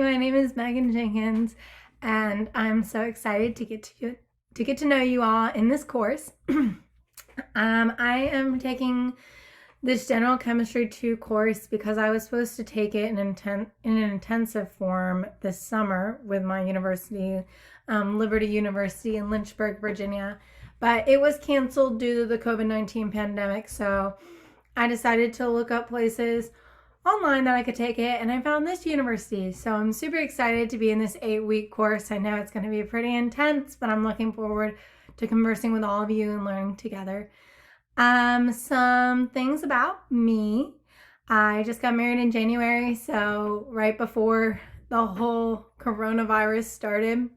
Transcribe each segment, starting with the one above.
my name is Megan Jenkins, and I'm so excited to get to know you all in this course. I am taking this General Chemistry 2 course because I was supposed to take it in an intensive form this summer with my university, Liberty University in Lynchburg, Virginia, but it was canceled due to the COVID-19 pandemic, so I decided to look up places online that I could take it, and I found this university. So I'm super excited to be in this 8-week course. I know it's going to be pretty intense, but I'm looking forward to conversing with all of you and learning together. Some things about me. I just got married in January, so right before the whole coronavirus started.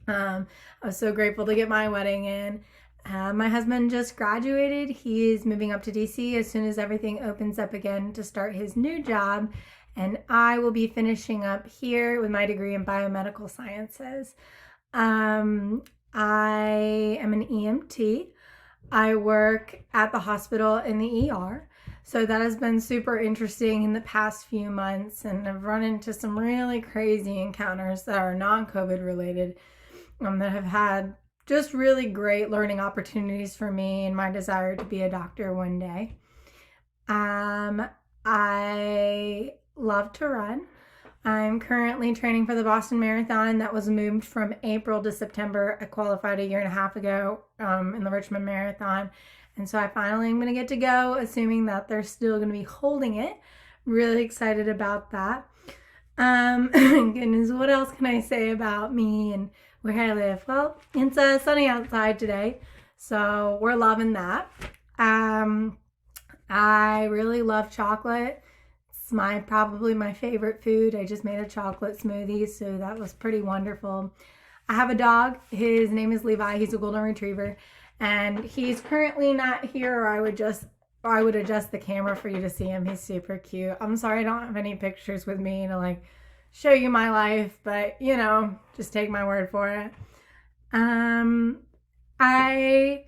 I was so grateful to get my wedding in. My husband just graduated. He's moving up to DC as soon as everything opens up again to start his new job. And I will be finishing up here with my degree in biomedical sciences. I am an EMT. I work at the hospital in the ER. So that has been super interesting in the past few months. And I've run into some really crazy encounters that are non-COVID related that have had just really great learning opportunities for me and my desire to be a doctor one day. I love to run. I'm currently training for the Boston Marathon that was moved from April to September. I qualified a year and a half ago in the Richmond Marathon. And so I finally am going to get to go, assuming that they're still going to be holding it. Really excited about that. Goodness, what else can I say about me and where I live? Well, it's sunny outside today, so we're loving that. I really love chocolate. It's probably my favorite food. I just made a chocolate smoothie, so that was pretty wonderful. I have a dog. His name is Levi. He's a golden retriever, and he's currently not here, or I would adjust the camera for you to see him. He's super cute. I'm sorry I don't have any pictures with me to show you my life, but just take my word for it. I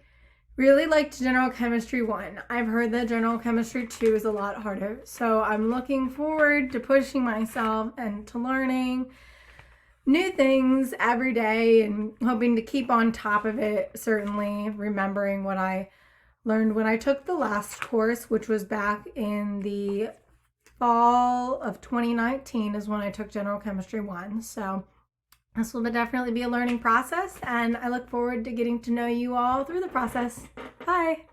really liked General Chemistry 1. I've heard that General Chemistry 2 is a lot harder, so I'm looking forward to pushing myself and to learning new things every day and hoping to keep on top of it, certainly remembering what I learned when I took the last course, which was back in the fall of 2019 is when I took General Chemistry 1. So this will definitely be a learning process, and I look forward to getting to know you all through the process. Bye.